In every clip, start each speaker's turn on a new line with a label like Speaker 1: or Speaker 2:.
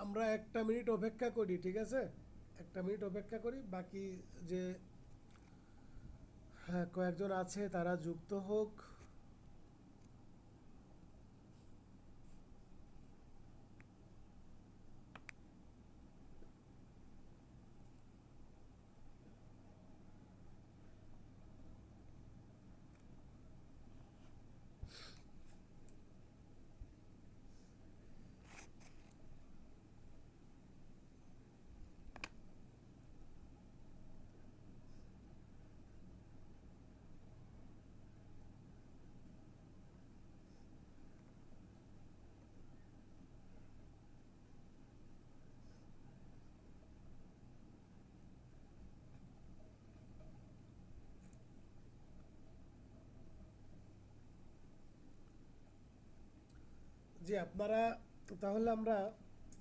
Speaker 1: আমরা 1 মিনিট অপেক্ষা করি, ঠিক আছে? 1 মিনিট অপেক্ষা করি, বাকি যে হ্যাঁ কয়েকজন আছে তারা যুক্ত হোক। জি আপনারা, তাহলে আমরা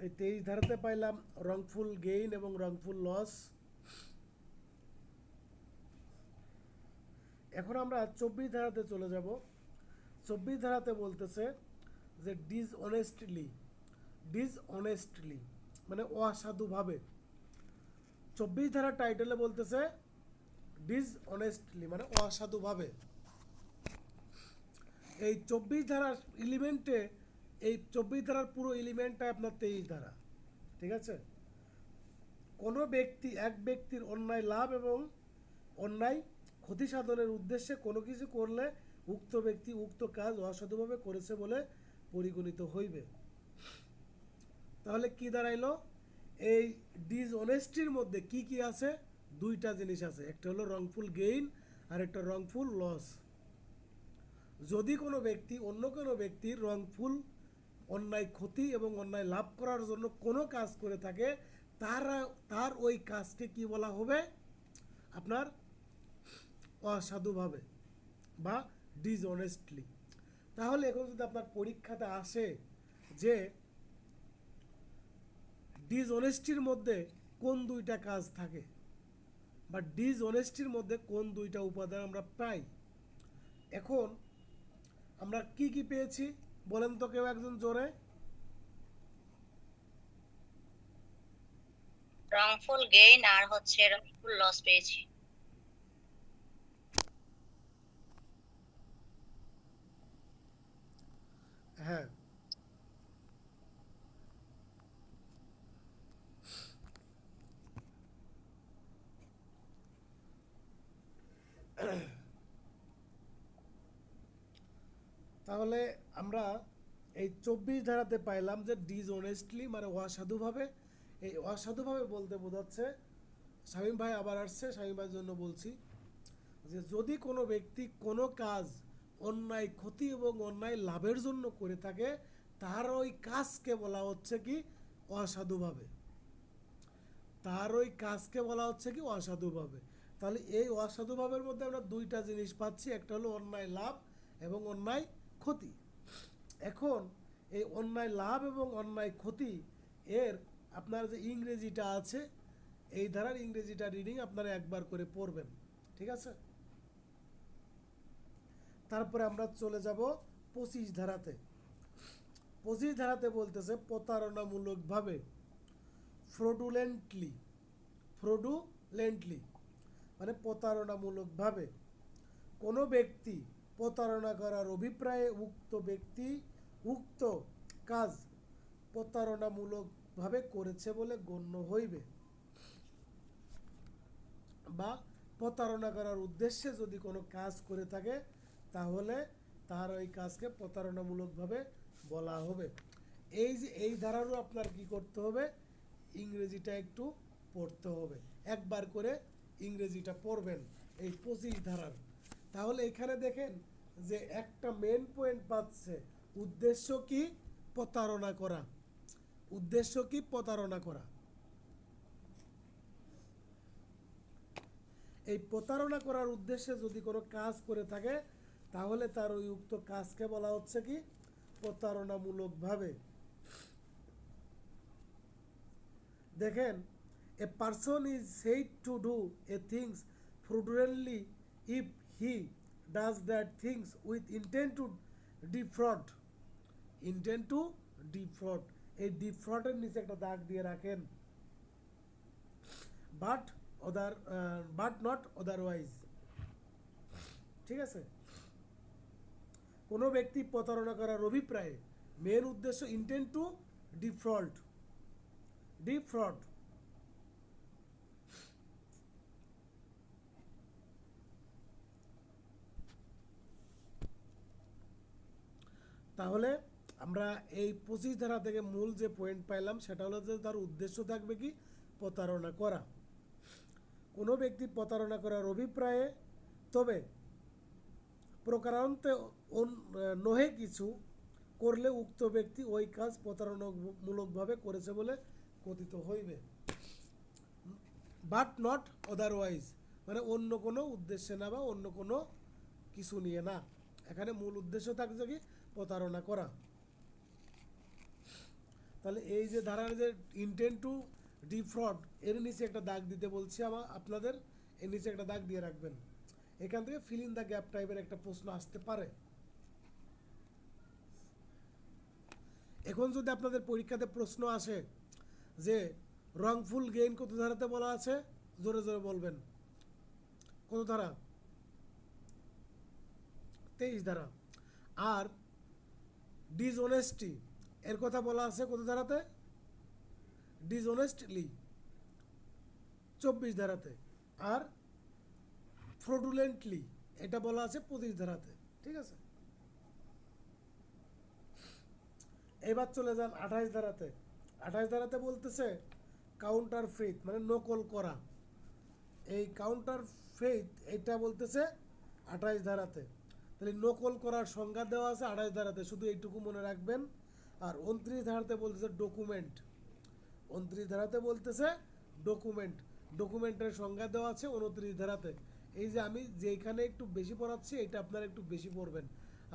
Speaker 1: এই 23 ধারাতে পাইলাম রংফুল গেইন এবং রংফুল লস। এখন আমরা 24 ধারাতে চলে যাব। 24 ধারাতে বলতেছে যে ডিসঅনেস্টলি, ডিসঅনেস্টলি মানে অসাধুভাবে। 24 ধারা টাইটেলে বলতেছে ডিসঅনেস্টলি মানে অসাধুভাবে। এই 24 ধারার এলিমেন্টে, এই 24 ধারার পুরো এলিমেন্টটা আপনার 23 ধারা, ঠিক আছে? কোনো ব্যক্তি, এক ব্যক্তির অন্যায় লাভ এবং অন্যায় ক্ষতি সাধনের উদ্দেশ্যে কোনো কিছু করলে উক্ত ব্যক্তি উক্ত কাজ অসাধুভাবে করেছে বলে পরিগণিত হইবে। তাহলে কি দাঁড়াইলো? এই ডিসঅনেস্টির মধ্যে কি কি আছে? দুইটা জিনিস আছে, একটা হলো রংফুল গেইন আর একটা রংফুল লস। যদি কোনো ব্যক্তি অন্য কোনো ব্যক্তির রংফুল অন্যায় ক্ষতি এবং অন্যায় লাভ করার জন্য কোনো কাজ করে থাকে, তারা তার ওই কাজকে কি বলা হবে? আপনার অসাধুভাবে বা ডিসঅনেস্টলি। তাহলে এখন যদি আপনার পরীক্ষাতে আসে যে ডিসঅনেস্টির মধ্যে কোন দুইটা কাজ থাকে বা ডিসঅনেস্টির মধ্যে কোন দুইটা উপাদান আমরা পাই, এখন আমরা কি কি পেয়েছি বলেন তো কেউ একজন জোরে।
Speaker 2: রংফুল গেইন আর হচ্ছে রংফুল লস পেয়েছি।
Speaker 1: হ্যাঁ, তাহলে আমরা এই 24 ধারাতে পাইলাম যে ডিসঅনেস্টলি মানে অসাধুভাবে। এই অসাধুভাবে বলতে বোঝাচ্ছে, শামীম ভাই আবার আসছে, শামীম ভাইয়ের জন্য বলছি যে যদি কোনো ব্যক্তি কোনো কাজ অন্যায় ক্ষতি এবং অন্যায় লাভের জন্য করে থাকে, তার ওই কাজকে বলা হচ্ছে কি? অসাধুভাবে। তার ওই কাজকে বলা হচ্ছে কি? অসাধুভাবে। তাহলে এই অসাধুভাবের মধ্যে আমরা দুইটা জিনিস পাচ্ছি, একটা হলো অন্যায় লাভ এবং অন্যায় ক্ষতি। এখন এই অন্যায় লাভ এবং অন্যায় ক্ষতি এর আপনার যে ইংরেজিটা আছে, এই ধারার ইংরেজিটা রিডিং আপনারা একবার করে পড়বেন, ঠিক আছে? তারপরে আমরা চলে যাব 25 ধারাতে। 25 ধারাতে বলতেছে প্রতারণামূলকভাবে, ফ্রডুলেন্টলি, ফ্রডুলেন্টলি মানে প্রতারণামূলকভাবে কোনো ব্যক্তি প্রতারণা করার অভিপ্রায়ে উক্ত ব্যক্তি উক্ত কাজ প্রতারণামূলকভাবে করেছে বলে গণ্য হইবে, বা প্রতারণা করার উদ্দেশ্যে যদি কোনো কাজ করে থাকে তাহলে তার ওই কাজকে প্রতারণামূলকভাবে বলা হবে। এই যে এই ধারারও আপনার কি করতে হবে? ইংরেজিটা একটু পড়তে হবে, একবার করে ইংরেজিটা পড়বেন এই 25 ধারার। তাহলে এখানে দেখেন যে একটা মেন পয়েন্ট পাচ্ছে, উদ্দেশ্য কি? প্রতারণা করা। উদ্দেশ্য কি? প্রতারণা করা। এই প্রতারণা করার উদ্দেশ্যে যদি কোনো কাজ করে থাকে তাহলে তার ওই উক্ত কাজকে বলা হচ্ছে কি? প্রতারণামূলকভাবে। দেখেন, a person is said to do a things fraudulently if he does that things with intent to defraud, intent to defraud এই ডিফ্রডের নিচে একটা দাগ দিয়ে রাখেন, বাট নট আদারওয়াইজ। ঠিক আছে, কোনো ব্যক্তি প্রতারণা করার অভিপ্রায়ে, মেন উদ্দেশ্য ইন্টেন্ট টু ডিফ্রড। তাহলে আমরা এই 25 ধারা থেকে মূল যে পয়েন্ট পাইলাম সেটা হলো যে তার উদ্দেশ্য থাকবে কি, প্রতারণা করা। কোনো ব্যক্তি প্রতারণা করার অভিপ্রায়ে, তবে প্রকারান্তে নহে কিছু করলে উক্ত ব্যক্তি ওই কাজ প্রতারণামূলকভাবে করেছে বলে কথিত হইবে। বাট নট আদারওয়াইজ মানে অন্য কোনো উদ্দেশ্যে না বা অন্য কোনো কিছু নিয়ে না, এখানে মূল উদ্দেশ্য থাকছে কি, প্রতারণা করা। তাহলে এই যে ধারার যে ইন্টেন্ট টু ডিফ্রড, এর নিচে একটা দাগ দিতে বলছি আপনাদের, এর নিচে একটা দাগ দিয়ে রাখবেন। এখান থেকে ফিল ইন দ্য গ্যাপ টাইপের একটা প্রশ্ন আসতে পারে। এখন যদি আপনাদের পরীক্ষাতে প্রশ্ন আসে যে রংফুল গেইন কত ধারাতে বলা আছে, জোরে জোরে বলবেন। কত ধারা? 23 ধারা। আর ডিসঅনেস্টি এর কথা বলা আছে কত ধারাতে? ডিসঅনেস্টলি 24 ধারাতে। আর ফ্রডুলেন্টলি এটা বলা আছে 25 ধারাতে। ঠিক আছে, এবার চলে যান 28 ধারাতে। 28 ধারাতে বলতেছে কাউন্টার ফেইথ মানে নকল করা। এই কাউন্টার ফেইথ এটা বলতেছে 28 ধারাতে। তাহলে নকল করার সংজ্ঞা দেওয়া আছে 28 ধারাতে, শুধু এইটুকু মনে রাখবেন। আর 29 ধারাতে বলতেছে ডকুমেন্ট। 29 ধারাতে বলতেছে ডকুমেন্টের সংজ্ঞা দেওয়া আছে 29 ধারাতে। এই যে আমি যেখানে একটু বেশি পড়াচ্ছি এটা আপনারা একটু বেশি পড়বেন,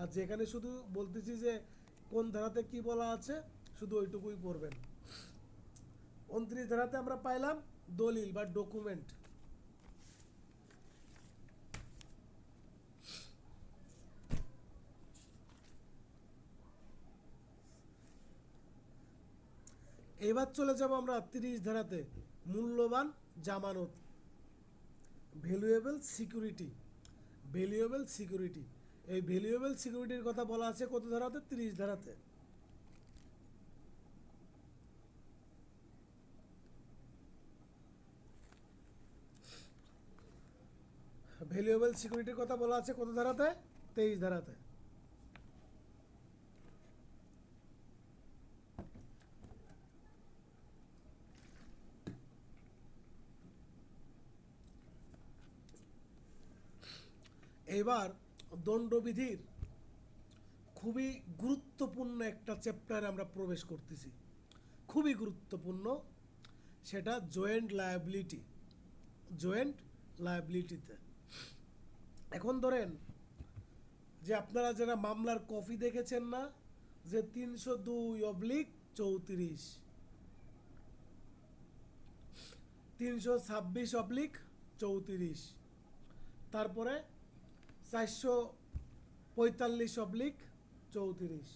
Speaker 1: আর যেখানে শুধু বলতেছি যে কোন ধারাতে কি বলা আছে শুধু ওইটুকুই পড়বেন। 29 ধারাতে আমরা পাইলাম দলিল বা ডকুমেন্ট। এবার চলে যাব আমরা 30 ধারাতে, মূল্যবান জামানত, ভ্যালুয়েবল সিকিউরিটি। এই ভ্যালুয়েবল সিকিউরিটির কথা বলা আছে কত ধারাতে? 30 ধারাতে। ভ্যালুয়েবল সিকিউরিটির কথা বলা আছে কত ধারাতে? 23 ধারাতে। এবার দণ্ডবিধির খুবই গুরুত্বপূর্ণ একটা চ্যাপ্টারে আমরা প্রবেশ করতেছি, খুবই গুরুত্বপূর্ণ, সেটা জয়েন্ট লায়াবিলিটিতে। এখন ধরেন যে আপনারা যারা মামলার কপি দেখেছেন না, যে 302/34, 326/34, তারপরে 445/34,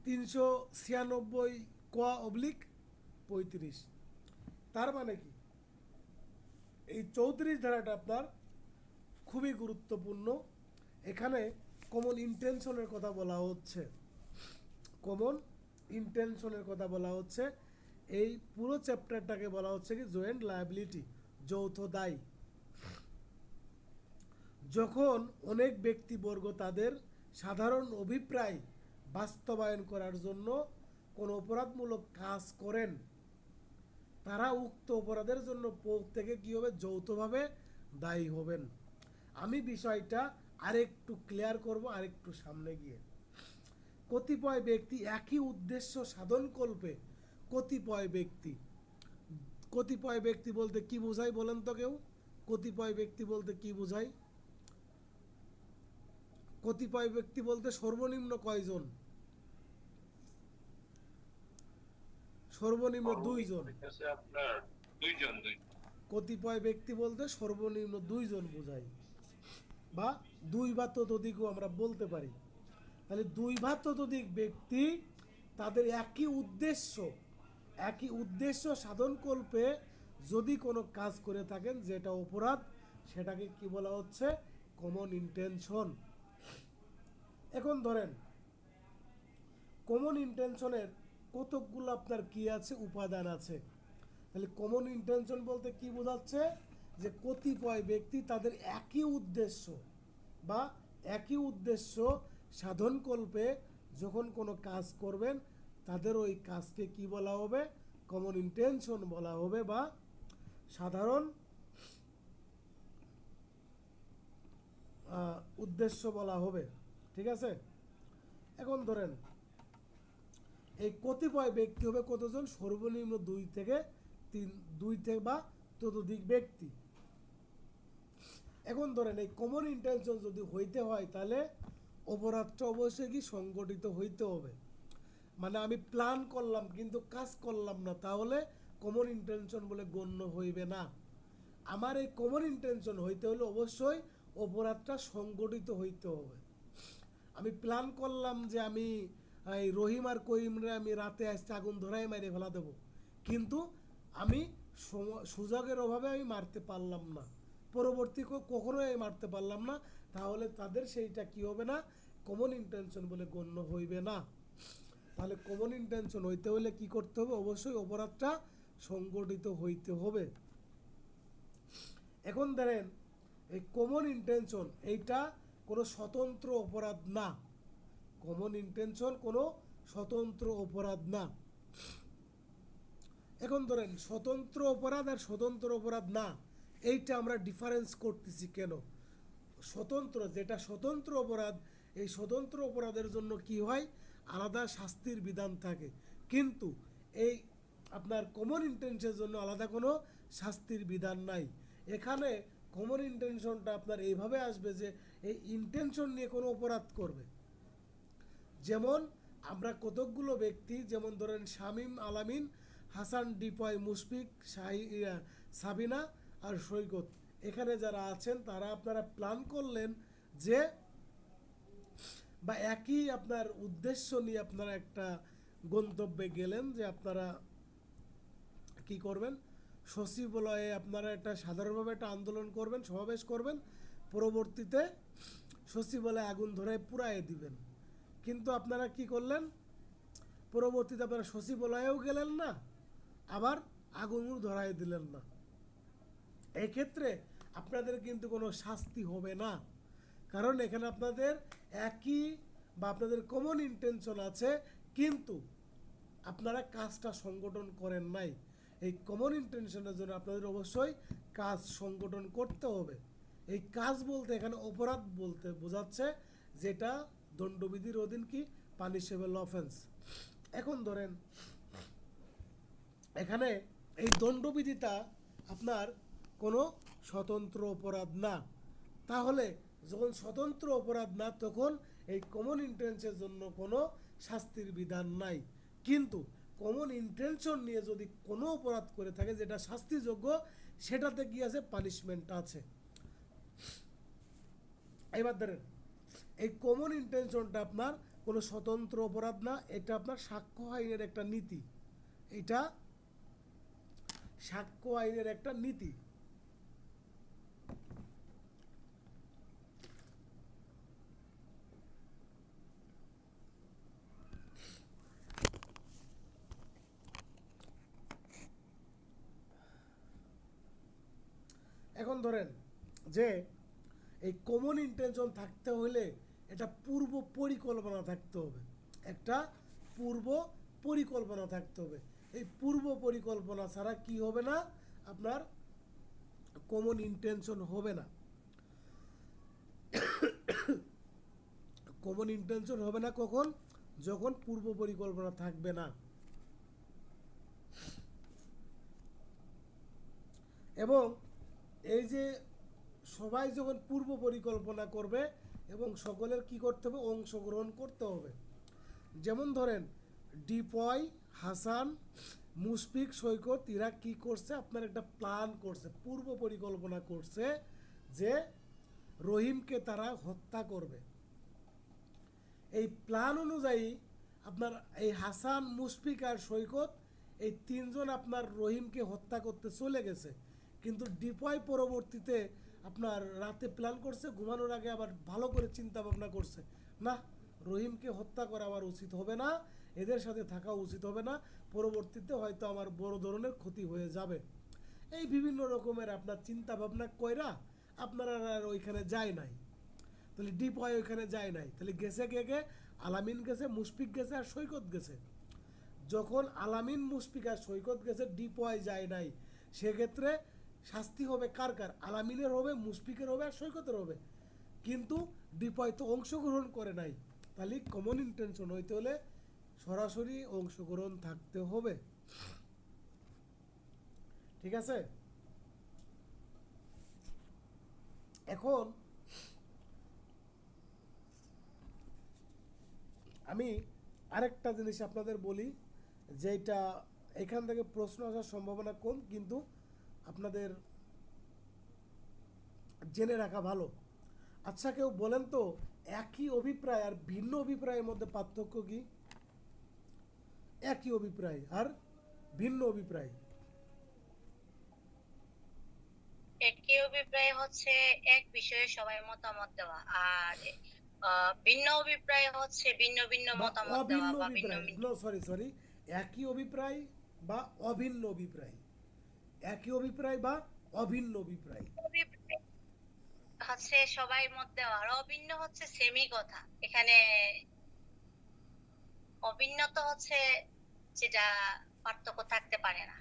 Speaker 1: 396/35। তার মানে কি এই 34 ধারাটা আপনার খুবই গুরুত্বপূর্ণ। এখানে কমন ইন্টেনশনের কথা বলা হচ্ছে। এই পুরো চ্যাপ্টারটাকে বলা হচ্ছে কি জয়েন্ট লায়াবিলিটি, যৌথ দায়। যখন অনেক ব্যক্তিবর্গ তাদের সাধারণ অভিপ্রায় বাস্তবায়ন করার জন্য কোনো অপরাধমূলক কাজ করেন, তারা উক্ত অপরাধের জন্য প্রত্যেকে কী হবে? যৌথভাবে দায়ী হবেন। আমি বিষয়টা আরেকটু ক্লিয়ার করব আরেকটু সামনে গিয়ে। কতিপয় ব্যক্তি একই উদ্দেশ্য সাধনকল্পে কতিপয় ব্যক্তি বলতে কি বোঝায় বলেন তো কেউ? কতিপয় ব্যক্তি বলতে কি বোঝায়? কতিপয় ব্যক্তি বলতে সর্বনিম্ন কয়জন? সর্বনিম্ন 2 জন। কতিপয় ব্যক্তি বলতে সর্বনিম্ন 2 জন বোঝায়, বা 2 বা ততোধিকও আমরা বলতে পারি। তাহলে 2 বা ততোধিক ব্যক্তি তাদের একই উদ্দেশ্য সাধনকল্পে যদি কোনো কাজ করে থাকেন যেটা অপরাধ, সেটাকে কি বলা হচ্ছে? Common intention. এখন ধরেন কমন ইন্টেনশনের কতকগুলো আপনার কি আছে, উপাদান আছে। তাহলে কমন ইন্টেনশন বলতে কি বোঝাচ্ছে? যে কতিপয় ব্যক্তি তাদের একই উদ্দেশ্য সাধনকল্পে যখন কোনো কাজ করবেন, তাদের ওই কাজকে কি বলা হবে? কমন ইন্টেনশন বলা হবে, বা সাধারণ উদ্দেশ্য বলা হবে। ঠিক আছে? এখন ধরেন এই কতিপয় ব্যক্তি হবে কতজন? সর্বনিম্ন দুই থেকে বা ততোধিক ব্যক্তি। এখন ধরেন এই কমন ইন্টেনশন যদি হইতে হয়, তাহলে অপরাধটা অবশ্যই কি সংগঠিত হইতে হবে। মানে আমি প্ল্যান করলাম কিন্তু কাজ করলাম না, তাহলে কমন ইন্টেনশন বলে গণ্য হইবে না। আমার এই কমন ইন্টেনশন হইতে হলে অবশ্যই অপরাধটা সংগঠিত হইতে হবে। আমি প্ল্যান করলাম যে আমি এই রহিম আর করিমরে আমি রাতে আসতে আগুন ধরাই মেরে ফেলা দেবো, কিন্তু আমি সুযোগের অভাবে আমি মারতে পারলাম না, পরবর্তী কখনোই আমি মারতে পারলাম না, তাহলে তাদের সেইটা কি হবে না? কমন ইন্টেনশন বলে গণ্য হইবে না। তাহলে কমন ইন্টেনশন হইতে হলে কি করতে হবে? অবশ্যই অপরাধটা সংগঠিত হইতে হবে। এখন ধরেন এই কমন ইন্টেনশন এইটা কোনো স্বতন্ত্র অপরাধ না। কমন ইন্টেনশন কোনো স্বতন্ত্র অপরাধ না। এখন ধরেন স্বতন্ত্র অপরাধ আর স্বতন্ত্র অপরাধ না, এইটা আমরা ডিফারেন্স করতেছি কেন? যেটা স্বতন্ত্র অপরাধ, এই স্বতন্ত্র অপরাধের জন্য কি হয়? আলাদা শাস্তির বিধান থাকে, কিন্তু এই আপনার কমন ইন্টেনশনের জন্য আলাদা কোনো শাস্তির বিধান নাই। এখানে কমন ইন্টেনশনটা আপনার এইভাবে আসবে যে এই ইন্টেনশন নিয়ে কোনো অপরাধ করবে। যেমন আমরা কতকগুলো ব্যক্তি, যেমন ধরেন শামীম আলামিন, হাসান ডিপয়, মুশফিক, সাবিনা আর সৈকত, এখানে যারা আছেন তারা আপনারা প্ল্যান করলেন যে, বা একই আপনার উদ্দেশ্য নিয়ে আপনারা একটা গন্তব্যে গেলেন যে আপনারা কি করবেন? সচিবালয়ে আপনারা একটা সাধারণভাবে একটা আন্দোলন করবেন, সমাবেশ করবেন, পরবর্তীতে সচিবালয়ে আগুন ধরে পুড়াইয়ে দিবেন। কিন্তু আপনারা কি করলেন? পরবর্তীতে আপনারা সচিবালয়েও গেলেন না, আবার আগুনও ধরাই দিলেন না। এক্ষেত্রে আপনাদের কিন্তু কোনো শাস্তি হবে না, কারণ এখানে আপনাদের একই বা আপনাদের কমন ইন্টেনশন আছে, কিন্তু আপনারা কাজটা সংগঠন করেন নাই। এই কমন ইন্টেনশনের জন্য আপনাদের অবশ্যই কাজ সংগঠন করতে হবে। এই কাজ বলতে এখানে অপরাধ বলতে বোঝাচ্ছে, যেটা দণ্ডবিধির অধীন কি পানিশেবল অফেন্স। এখন ধরেন এখানে এই দণ্ডবিধিটা আপনার কোনো স্বতন্ত্র অপরাধ না। তাহলে যখন স্বতন্ত্র অপরাধ না, তখন এই কমন ইন্টেনশনের জন্য কোনো শাস্তির বিধান নাই। কিন্তু কমন ইন্টেনশন নিয়ে যদি কোনো অপরাধ করে থাকে যেটা শাস্তিযোগ্য, সেটাতে কি আছে? পানিশমেন্ট আছে। এবার ধরেন এই কমন ইন্টেনশনটা আপনার কোনো স্বতন্ত্র অপরাধ না, এটা আপনার সাক্ষ্য আইনের একটা নীতি। এটা সাক্ষ্য আইনের একটা নীতি। এখন ধরেন যে এই কমন ইন্টেনশন থাকতে হলে এটা পূর্ব পরিকল্পনা থাকতে হবে, একটা পূর্ব পরিকল্পনা থাকতে হবে। এই পূর্ব পরিকল্পনা ছাড়া কি হবে না? আপনার কমন ইন্টেনশন হবে না। কমন ইন্টেনশন হবে না কখন? যখন পূর্ব পরিকল্পনা থাকবে না। এবং এই যে সবাই যখন পূর্ব পরিকল্পনা করবে এবং সকলের কি করতে হবে? অংশগ্রহণ করতে হবে। যেমন ধরেন ডিপয়, হাসান, মুশফিক, সৈকত, এরা কি করছে? আপনার একটা প্ল্যান করছে, পূর্ব পরিকল্পনা করছে যে রহিমকে তারা হত্যা করবে। এই প্ল্যান অনুযায়ী আপনার এই হাসান, মুশফিক আর সৈকত এই তিনজন আপনার রহিমকে হত্যা করতে চলে গেছে, কিন্তু ডিপয় পরবর্তীতে আপনার রাতে প্ল্যান করছে, ঘুমানোর আগে আবার ভালো করে চিন্তা ভাবনা করছে, না, রহিমকে হত্যা করা আমার উচিত হবে না, এদের সাথে থাকা উচিত হবে না, পরবর্তীতে হয়তো আমার বড় ধরনের ক্ষতি হয়ে যাবে। এই বিভিন্ন রকমের আপনার চিন্তা ভাবনা কইরা আপনারা আর ওইখানে যায় নাই। তাহলে ডিপ হয় ওইখানে যায় নাই, তাহলে গেছে কে কে? আলামিন গেছে, মুশফিক গেছে আর সৈকত গেছে। যখন আলামিন, মুশফিক আর সৈকত গেছে, ডিপ হয় যায় নাই, সেক্ষেত্রে শাস্তি হবে কার কার? আলামিনের হবে, মুশফিকের হবে আর সৈকতের হবে। কিন্তু ডিপ হয় তো অংশগ্রহণ করে নাই, তাহলে কমন ইন্টেনশন হইতে হলে সরাসরি অংশগ্রহণ থাকতে হবে। ঠিক আছে? এখন আমি আরেকটা জিনিস আপনাদের বলি, যেটা এখান থেকে প্রশ্ন আসার সম্ভাবনা কম, কিন্তু আপনাদের জেনে রাখা ভালো। আচ্ছা, কেউ বলেন তো, একই অভিপ্রায় আর ভিন্ন অভিপ্রায়ের মধ্যে পার্থক্য কি? একই অভিপ্রায় আর ভিন্ন অভিপ্রায়।
Speaker 2: একই অভিপ্রায় হচ্ছে এক বিষয়ে সবাই মতামত দেওয়া, আর ভিন্ন অভিপ্রায় হচ্ছে ভিন্ন ভিন্ন
Speaker 1: বা
Speaker 2: মতামত দেওয়া
Speaker 1: অভিন্ন
Speaker 2: বা ভিন্ন
Speaker 1: অভিপ্রায়,
Speaker 2: ভিন্ন
Speaker 1: নো সরি সরি, একই অভিপ্রায় বা অভিন্ন অভিপ্রায়, একই অভিপ্রায় বা অভিন্ন অভিপ্রায়।
Speaker 2: অভিপ্রায় হচ্ছে সবাই মত দেওয়া, আর অভিন্ন হচ্ছে সেমই কথা। এখানে অভিন্নত হচ্ছে যেটা পার্থক্য থাকতে পারে না,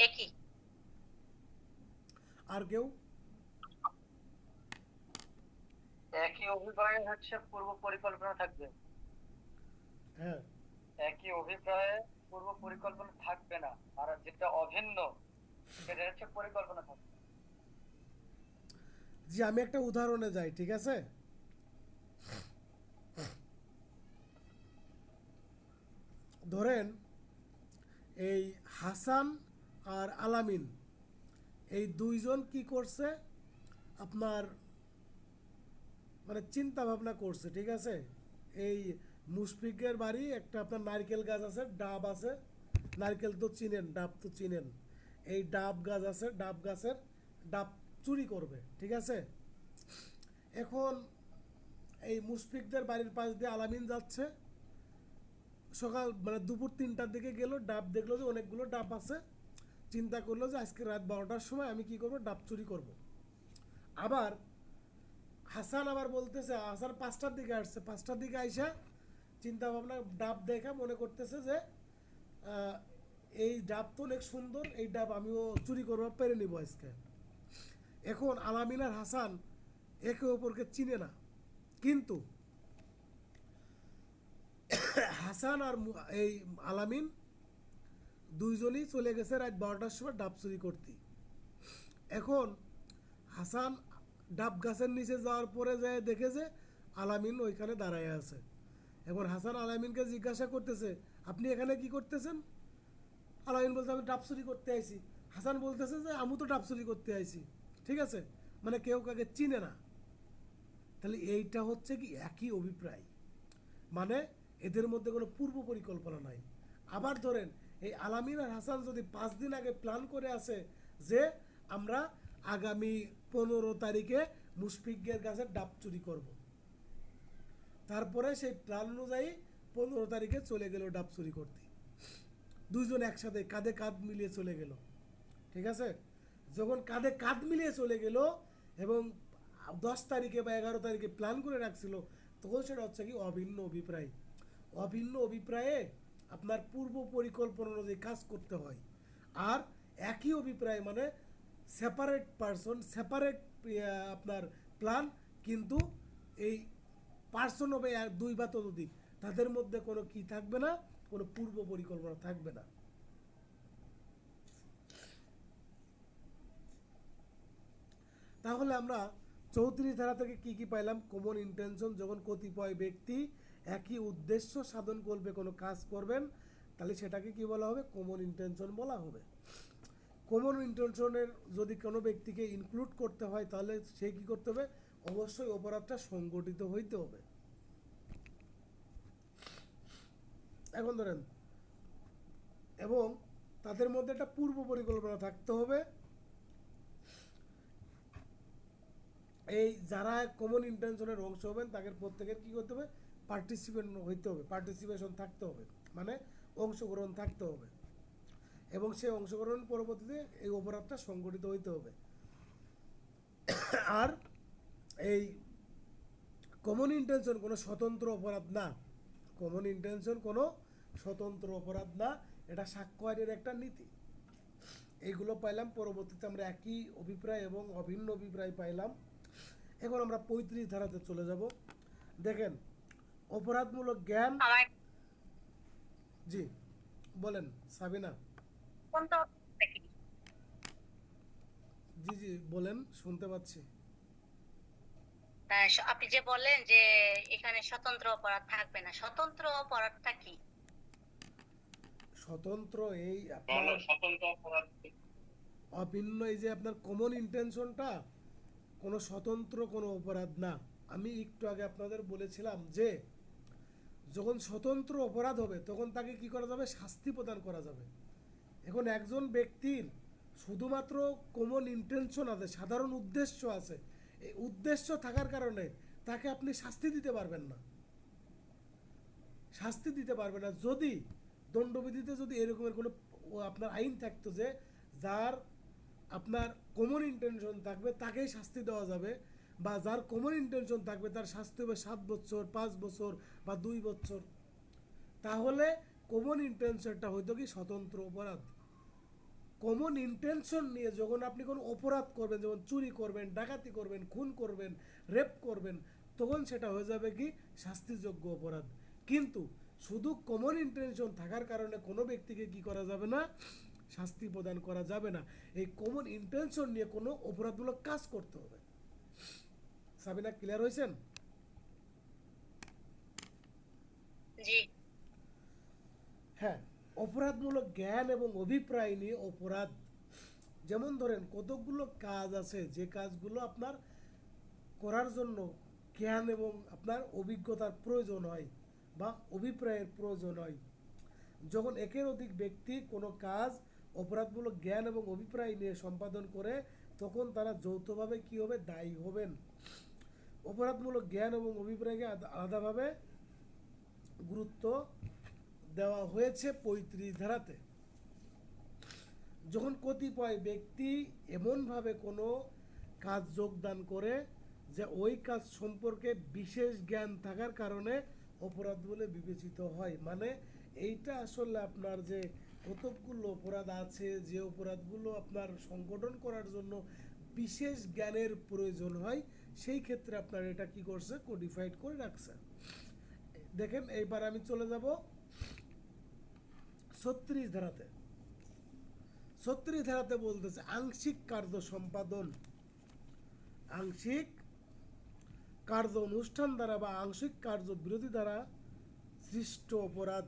Speaker 2: একই।
Speaker 1: আর কেউ?
Speaker 3: একই অভিপ্রায় হচ্ছে পূর্ব পরিকল্পনা থাকবে।
Speaker 1: হ্যাঁ,
Speaker 3: একই অভিপ্রায়ে পূর্ব পরিকল্পনা থাকবে না, আর যেটা অভিন্ন সেটা হচ্ছে পরিকল্পনা থাকবে।
Speaker 1: জি, আমি একটা উদাহরণে যাই, ঠিক আছে? ধরেন এই হাসান আর আলামিন এই দুইজন কি করছে, আপনার মানে চিন্তা ভাবনা করছে, ঠিক আছে? এই মুশফিকের বাড়ি একটা আপনার নারকেল গাছ আছে, ডাব আছে, নারকেল তো চিনেন, ডাব তো চিনেন, এই ডাব গাছ আছে, ডাব গাছের ডাব চুরি করবে, ঠিক আছে? এখন এই মুশফিকদের বাড়ির পাশ দিয়ে আলামিন যাচ্ছে, সকাল মানে দুপুর 3টার দিকে গেল, ডাব দেখলো যে অনেকগুলো ডাব আছে, চিন্তা করলো যে আজকে রাত 12টার সময় আমি কি করব, ডাব চুরি করব। আবার হাসান আবার বলতেছে, হাসান 5টার দিকে আসছে, 5টার দিকে আইসা চিন্তা ভাবনা ডাব দেখা মনে করতেছে যে আহ, এই ডাব তো অনেক সুন্দর, এই ডাব আমিও চুরি করবো, পেরে নিব আজকে। এখন আলামিন আর হাসান একে অপরকে চিনে না, কিন্তু হাসান আর এই আলামিন দুইজনই চলে গেছে রাত 12টার সময় ডাব চুরি করতে। এখন হাসান ডাব গাছের নিচে যাওয়ার পরে যায় দেখে যে আলামিন ওইখানে দাঁড়ায় আছে। এখন হাসান আলামিনকে জিজ্ঞাসা করতেছে, আপনি এখানে কি করতেছেন? আলামিন বলতে, আমি ডাব চুরি করতে আইছি। হাসান বলতেছে যে আমি তো ডাব চুরি করতে আইছি। ঠিক আছে, মানে কেউ কাকে চিনে না। তাহলে এইটা হচ্ছে কি একই অভিপ্রায়, মানে এদের মধ্যে কোনো পূর্ব পরিকল্পনা নাই। আবার ধরেন এই আলামিন আর হাসান যদি 5 দিন আগে প্ল্যান করে আসে যে আমরা আগামী 15 তারিখে মুশফিকের কাছে ডাব চুরি করব, তারপরে সেই প্ল্যান অনুযায়ী 15 তারিখে চলে গেল ডাব চুরি করতে, দুইজন একসাথে কাঁধে কাঁধ মিলিয়ে চলে গেল। ঠিক আছে, যখন কাঁধে কাঁধ মিলিয়ে চলে গেল এবং 10 তারিখে বা 11 তারিখে প্ল্যান করে রাখছিল, তখন সেটা হচ্ছে কি অভিন্ন অভিপ্রায়। অভিন্ন অভিপ্রায়ে আপনার পূর্ব পরিকল্পনা অনুযায়ী কাজ করতে হয়। আর একই অভিপ্রায় মানে সেপারেট পারসন, সেপারেট আপনার প্ল্যান, কিন্তু এই পার্সন হবে দুই বা ততোধিক, তাদের মধ্যে কোনো কি থাকবে না, কোনো পূর্ব পরিকল্পনা থাকবে না। তাহলে আমরা 34 ধারা থেকে কি কি পাইলাম? কমন ইন্টেনশন, যখন কতিপয় ব্যক্তি একই উদ্দেশ্য সাধন করবে কোনো কাজ করবেন, তাহলে সেটাকে কি বলা হবে? কমন ইন্টেনশন বলা হবে। কমন ইন্টেনশনের যদি কোনো ব্যক্তিকে ইনক্লুড করতে হয়, তাহলে সে কি করতে হবে? অবশ্যই অপরাধটা সংগঠিত হইতে হবে। এখন ধরেন, এবং তাদের মধ্যে একটা পূর্ব পরিকল্পনা থাকতে হবে। এই যারা কমন ইন্টেনশনের অংশ হবেন তাদের প্রত্যেকের কী করতে হবে, পার্টিসিপেশন থাকতে হবে, মানে অংশগ্রহণ থাকতে হবে, এবং সেই অংশগ্রহণ পরবর্তীতে এই অপরাধটা সংগঠিত হইতে হবে। আর এই কমন ইন্টেনশন কোনো স্বতন্ত্র অপরাধ না, কমন ইন্টেনশন কোনো স্বতন্ত্র অপরাধ না, এটা সাক্ষ্য আইনের একটা নীতি। এইগুলো পাইলাম, পরবর্তীতে আমরা একই অভিপ্রায় এবং অভিন্ন অভিপ্রায় পাইলাম। এখন আমরা 35 ধারাতে চলে যাব। দেখেন, অপরাধমূলক জ্ঞান।
Speaker 2: আমার
Speaker 1: জি বলেন সাবিনা।
Speaker 2: কোনটা কি?
Speaker 1: জি জি বলেন, শুনতে পাচ্ছি।
Speaker 2: আপনি যে বললেন যে এখানে স্বতন্ত্র অপরাধ থাকবে না, স্বতন্ত্র অপরাধটা কি?
Speaker 1: স্বতন্ত্র এই আপনার
Speaker 3: স্বতন্ত্র অপরাধ
Speaker 1: অভিন্ন, এই যে আপনার কমন ইন্টেনশনটা কোনো স্বতন্ত্র কোনো অপরাধ না। আমি একটু আগে আপনাদের বলেছিলাম যে যখন স্বতন্ত্র অপরাধ হবে তখন তাকে কি করা যাবে, শাস্তি প্রদান করা যাবে। এখন একজন ব্যক্তির শুধুমাত্র কমন ইন্টেনশন আছে, সাধারণ উদ্দেশ্য আছে, এই উদ্দেশ্য থাকার কারণে তাকে আপনি শাস্তি দিতে পারবেন না, শাস্তি দিতে পারবে না। যদি দণ্ডবিধিতে যদি এরকমের কোনো আপনার আইন থাকতো যে যার আপনার কমন ইন্টেনশন থাকবে তাকেই শাস্তি দেওয়া যাবে, বা যার কমন ইন্টেনশন থাকবে তার শাস্তি হবে 7 বছর, 5 বছর বা 2 বছর, তাহলে কমন ইন্টেনশনটা হয়তো কি স্বতন্ত্র অপরাধ। কমন ইন্টেনশন নিয়ে যখন আপনি কোনো অপরাধ করবেন, যেমন চুরি করবেন, ডাকাতি করবেন, খুন করবেন, রেপ করবেন, তখন সেটা হয়ে যাবে কি শাস্তিযোগ্য অপরাধ। কিন্তু শুধু কমন ইন্টেনশন থাকার কারণে কোনো ব্যক্তিকে কি করা যাবে না, শাস্তি প্রদান করা যাবে না। এই কমন ইন্টেনশন নিয়ে কোনো অপরাধমূলক কাজ করতে হবে। সাবিনা, ক্লিয়ার হয়েছেন?
Speaker 2: জি।
Speaker 1: হ্যাঁ, অপরাধমূলক জ্ঞান এবং অভিপ্রায় নিয়ে অপরাধ, যেমন ধরেন কতগুলো কাজ আছে যে কাজগুলো আপনার করার জন্য জ্ঞান এবং আপনার অভিজ্ঞতার প্রয়োজন হয় বা অভিপ্রায়ের প্রয়োজন হয়। যখন একের অধিক ব্যক্তি কোনো কাজ অপরাধমূলক জ্ঞান এবং অভিপ্রায় নিয়ে সম্পাদন করে তখন তারা যৌথভাবে কী হবে, দায়ী হবেন। অপরাধমূলক জ্ঞান এবং অভিপ্রায়কে আলাদাভাবে গুরুত্ব দেওয়া হয়েছে 35 ধারাতে। যখন কতিপয় ব্যক্তি এমনভাবে কোনো কাজ যোগদান করে যে ওই কাজ সম্পর্কে বিশেষ জ্ঞান থাকার কারণে অপরাধ বলে বিবেচিত হয়। মানে এইটা আসলে আপনার যে কতকগুলো অপরাধ আছে, যে অপরাধগুলো আপনার সংগঠন করার জন্য বিশেষ জ্ঞানের প্রয়োজন হয়, সেই ক্ষেত্রে আপনার এটা কি করছে, কোডিফাইড করে রাখছে। দেখেন, এইবার আমি চলে যাব 36 ধারাতে। 36 ধারাতে বলতেছে আংশিক কার্য সম্পাদন, আংশিক কার্য অনুষ্ঠান দ্বারা বা আংশিক কার্য বিরোধী দ্বারা সৃষ্ট অপরাধ।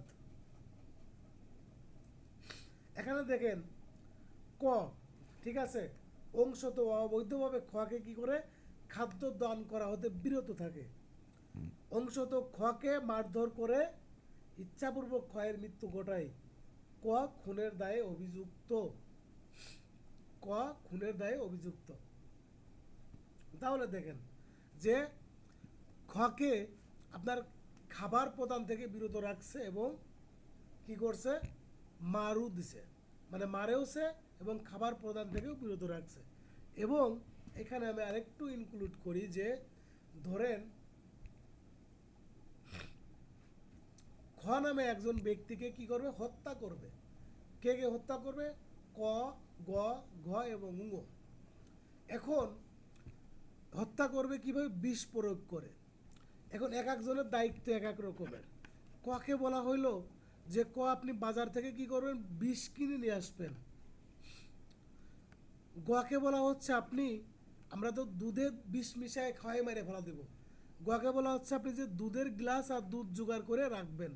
Speaker 1: এখানে দেখেন ক, ঠিক আছে, অংশত অবৈধভাবে খোয়াকে কি করে, খাদ্য দান করা হতে বিরত থাকে। অংশত খোয়াকে মারধর করে ইচ্ছাপূর্বক ক্ষয়ের মৃত্যু ঘটায়। ক, খুনের দায়ে অভিযুক্ত, ক, খুনের দায়ে অভিযুক্ত। তাহলে দেখেন যে খকে আপনার খাবার প্রদান থেকে বিরত রাখছে এবং কি করছে, মারও দিছে, মানে মারেওছে এবং খাবার প্রদান থেকেও বিরত রাখছে। এবং এখানে আমি আরেকটু ইনক্লুড করি যে ধরেন খ নামে একজন ব্যক্তিকে কি করবে, হত্যা করবে। কে কে হত্যা করবে, ক, গ, ঘ এবং ঙ। এখন হত্যা করবে কিভাবে, বিষ প্রয়োগ করে। এখন এক একজনের দায়িত্ব এক এক রকমের। ককে বলা হইল যে ক আপনি বাজার থেকে কি করবেন, বিষ কিনে নিয়ে আসবেন। গকে বলা হচ্ছে আপনি, আমরা তো দুধে বিষ মিশায় খাওয়াই মেরে ফেলা দেব। গকে বলা হচ্ছে আপনি যে দুধের গ্লাস আর দুধ জোগাড় করে রাখবেন।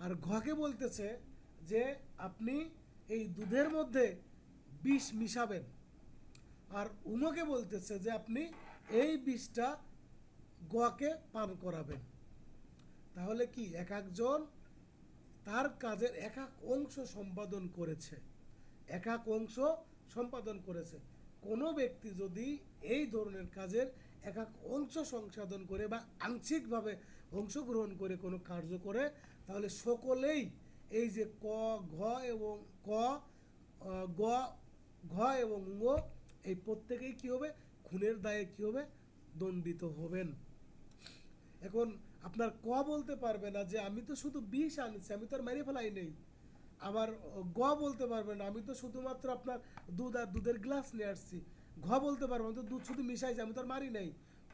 Speaker 1: আর ঘকে বলতেছে যে আপনি এই দুধের মধ্যে বিষ মিশাবেন। আর উমকে বলতেছে যে আপনি এই বিষটা গকে পান করাবেন। তাহলে কি এক একজন তার কাজের একাক অংশ সম্পাদন করেছে, একাক অংশ সম্পাদন করেছে। কোনো ব্যক্তি যদি এই ধরনের কাজের একাক অংশ সংসাধন করে বা আংশিকভাবে অংশগ্রহণ করে কোনো কার্য করে, তাহলে সকলেই এই যে ক, ঘ এবং ক, গ, ঘ এবং ঙ, এই প্রত্যেকেই কী হবে, খুনের দায়ে কী হবে, দণ্ডিত হবেন। এখন আপনার ক বলতে পারবে না যে আমি তো শুধু বিষ আনছি, আমি তো আর মেরে ফেলাই নেই। আবার গ বলতে পারবে না, আমি তো শুধুমাত্র আপনার দুধ আর দুধের গ্লাস নিয়ে আসছি। ঘ বলতে পারবে না, আমি তো দুধ শুধু মিশাইছি, আমি তো আর মারি নাই।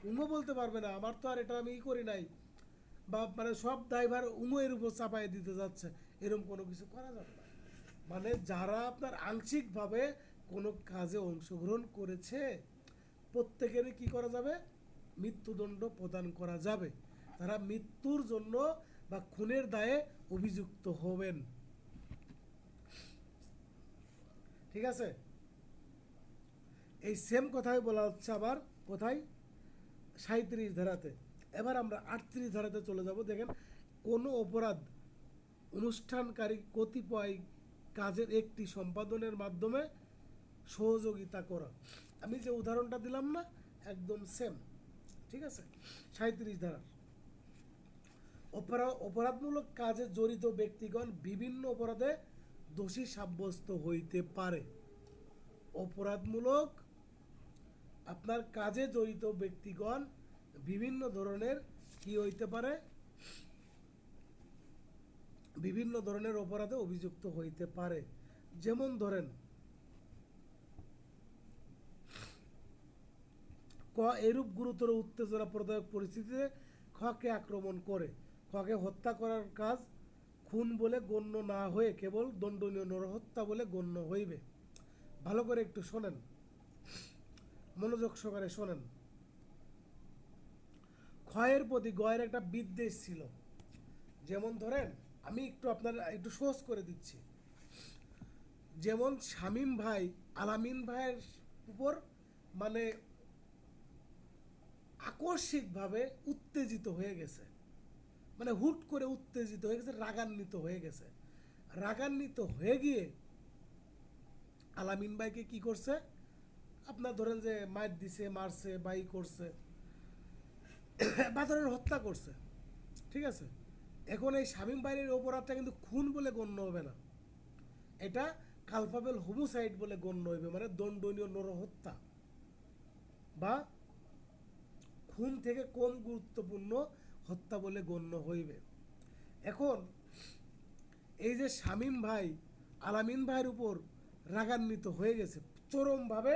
Speaker 1: উঙো বলতে পারবে না, আমার তো আর এটা আমি করি নাই। বা মানে সব ড্রাইভার উঙো এর উপর চাপাই দিতে যাচ্ছে, এরকম কোনো কিছু করা যাবে না। মানে যারা আপনার আংশিকভাবে কোনো কাজে অংশগ্রহণ করেছে, প্রত্যেকেরই কি করা যাবে, মৃত্যুদণ্ড প্রদান করা যাবে। তারা মৃত্যুর জন্য বা খুনের দায়ে অভিযুক্ত হবেন। ঠিক আছে, এই সেম কথাই বলা হচ্ছে আবার কোথায়, 37 ধারাতে। এবার আমরা 38 ধারাতে চলে যাব। দেখেন, কোনো অপরাধ অনুষ্ঠানকারী কতিপয় কাজের একটি সম্পাদনের মাধ্যমে সহযোগিতা করা। আমি যে উদাহরণটা দিলাম না, একদম সেম। ঠিক আছে, 37 ধারা, অপরাধমূলক কাজে জড়িত ব্যক্তিগণ বিভিন্ন অপরাধে দোষী সাব্যস্ত হইতে পারে। অপরাধমূলক আপনার কাজে জড়িত ব্যক্তিগণ বিভিন্ন ধরনের কি হইতে পারে, বিভিন্ন ধরনের অপরাধে অভিযুক্ত হইতে পারে। যেমন ধরেন, ক এরূপ গুরুতর উত্তেজনা প্রদায়ক পরিস্থিতিতে খকে আক্রমণ করে খকে হত্যা করার কাজ খুন বলে গণ্য না হয়ে কেবল দণ্ডনীয় নরহত্যা বলে গণ্য হইবে। ভালো করে একটু শোনেন, মনোযোগ সহকারে শোনেন। ক্ষয়ের প্রতি গয়ের একটা বিদ্বেষ ছিল। যেমন ধরেন, আমি একটু আপনার একটু সহজ করে দিচ্ছি। যেমন শামীম ভাই আলামিন ভাইয়ের উপর মানে আকস্মিকভাবে উত্তেজিত হয়ে গেছে, মানে হুট করে উত্তেজিত হয়ে গেছে, রাগান্বিত হয়ে গেছে। রাগান্বিত হয়ে গিয়ে আলামিন ভাইকে কি করছে, আপনার ধরেন যে মার দিছে, মারছে, বাই করছে, বা ধরেন হত্যা করছে। ঠিক আছে, এখন এই শামীম ভাইয়ের অপরাধটা কিন্তু খুন বলে গণ্য হবে না, এটা কালপাবেল হোমোসাইড বলে গণ্য হইবে, মানে দণ্ডনীয় নরহত্যা বা খুন থেকে কম গুরুত্বপূর্ণ হত্যা বলে গণ্য হইবে। এখন এই যে শামীম ভাই আলামিন ভাইয়ের উপর রাগান্বিত হয়ে গেছে, চরমভাবে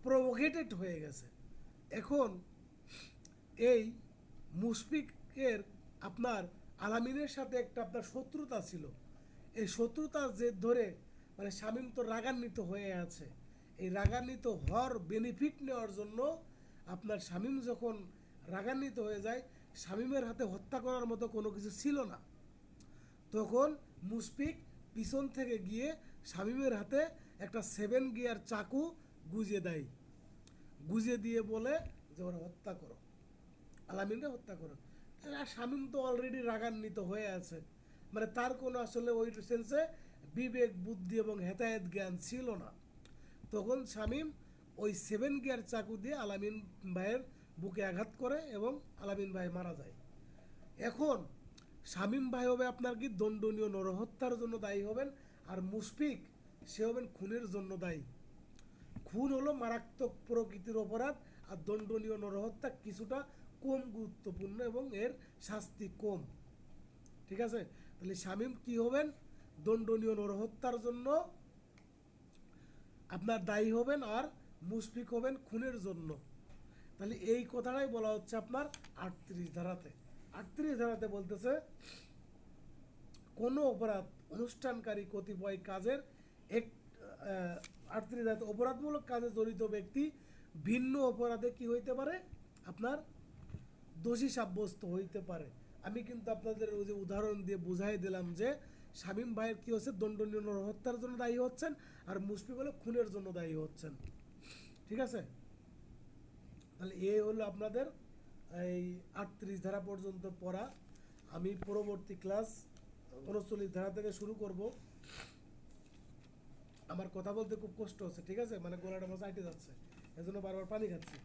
Speaker 1: প্রভোকেটেড হয়ে গেছে। এখন এই মুশফিকের আপনার আলামিনের সাথে একটা আপনার শত্রুতা ছিল। এই শত্রুতার জের ধরে মানে শামীম তো রাগান্বিত হয়ে আছে। এই রাগান্বিত হওয়ার বেনিফিট নেওয়ার জন্য আপনার শামীম যখন রাগান্বিত হয়ে যায়, শামীমের হাতে হত্যা করার মতো কোনো কিছু ছিল না, তখন মুশফিক পিছন থেকে গিয়ে শামীমের হাতে একটা 7 গিয়ার চাকু গুঁজে দেয়, গুঁজে দিয়ে বলে যে ওরা হত্যা করো, আলামিনকে হত্যা করো। আর শামীম তো অলরেডি রাগান্বিত হয়ে আছে, মানে তার কোনো আসলে ওই সেন্সে বিবেক বুদ্ধি এবং হেতায়েত জ্ঞান ছিল না। তখন শামীম ওই 7 গিয়ার চাকু দিয়ে আলামিন ভাইয়ের বুকে আঘাত করে এবং আলামিন ভাই মারা যায়। এখন শামীম ভাই হবে আপনার কি দণ্ডনীয় নরহত্যার জন্য দায়ী হবেন, আর মুশফিক সে হবেন খুনের জন্য দায়ী। খুন হলো মারাত্মক প্রকৃতির অপরাধ, আর দণ্ডনীয় নরহত্যা কিছুটা কম গুরুত্বপূর্ণ এবং এর শাস্তি কম। ঠিক আছে, তাহলে শামীম কি হবেন, দণ্ডনীয় নরহত্যার জন্য আপনার দায়ী হবেন, আর মুশফিক হবেন খুনের জন্য। তাহলে এই কথাটাই বলা হচ্ছে আপনার 38 ধারাতে। 38 ধারাতে বলতেছে, কোনো অপরাধ অনুষ্ঠানকারী কতিপয় কাজের এক 38 ধারাতে অপরাধমূলক কাজে জড়িত ব্যক্তি ভিন্ন অপরাধে কি হইতে পারে, আপনার দোষী সাব্যস্ত হইতে পারে। আমি কিন্তু আপনাদের ওই যে উদাহরণ দিয়ে বুঝাই দিলাম যে শামীম ভাইয়ের কি হচ্ছে, দণ্ডনীয় নরহত্যার জন্য দায়ী হচ্ছেন, আর মুশফিক হলে খুনের জন্য দায়ী হচ্ছেন। ঠিক আছে, তাহলে এই হলো আপনাদের এই 38 ধারা পর্যন্ত পড়া। আমি পরবর্তী ক্লাস 39 ধারা থেকে শুরু করব। আমার কথা বলতে খুব কষ্ট হচ্ছে, ঠিক আছে, মানে গলাটা আমার চাইতে যাচ্ছে, এজন্য বারবার পানি খাচ্ছি।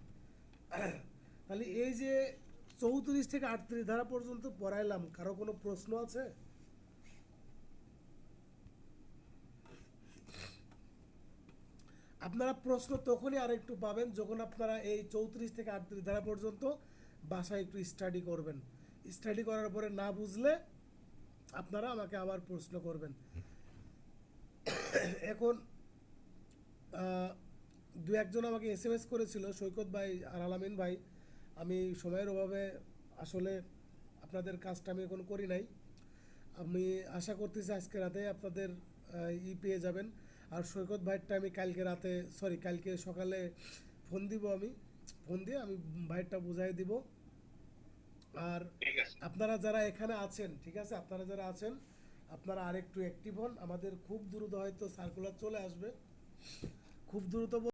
Speaker 1: তাহলে এই যে 34 থেকে 38 ধারা পর্যন্ত পড়াইলাম, কারো কোনো প্রশ্ন আছে? আপনারা প্রশ্ন তখনই আর একটু পাবেন যখন আপনারা এই 34 থেকে 38 ধারা পর্যন্ত বাসায় একটু স্টাডি করবেন। স্টাডি করার পরে না বুঝলে আপনারা আমাকে আবার প্রশ্ন করবেন। এখন দু একজন আমাকে এসএমএস করেছিল, সৈকত ভাই আর আলামিন ভাই, আমি সময়ের অভাবে আসলে আপনাদের কাজটা আমি এখন করি নাই। আমি আশা করতেছি আজকে রাতে আপনাদের পেয়ে যাবেন। আর সৈকত ভাইয়েরটা আমি কালকে সকালে ফোন দিব, আমি ফোন দিয়ে আমি ভাইয়েরটা বুঝাই দিব। আর
Speaker 4: ঠিক আছে।
Speaker 1: আপনারা যারা এখানে আছেন, ঠিক আছে, আপনারা যারা আছেন আপনারা আরেকটু অ্যাক্টিভ হন। আমাদের খুব দ্রুত হয়তো সার্কুলার চলে আসবে, খুব দ্রুত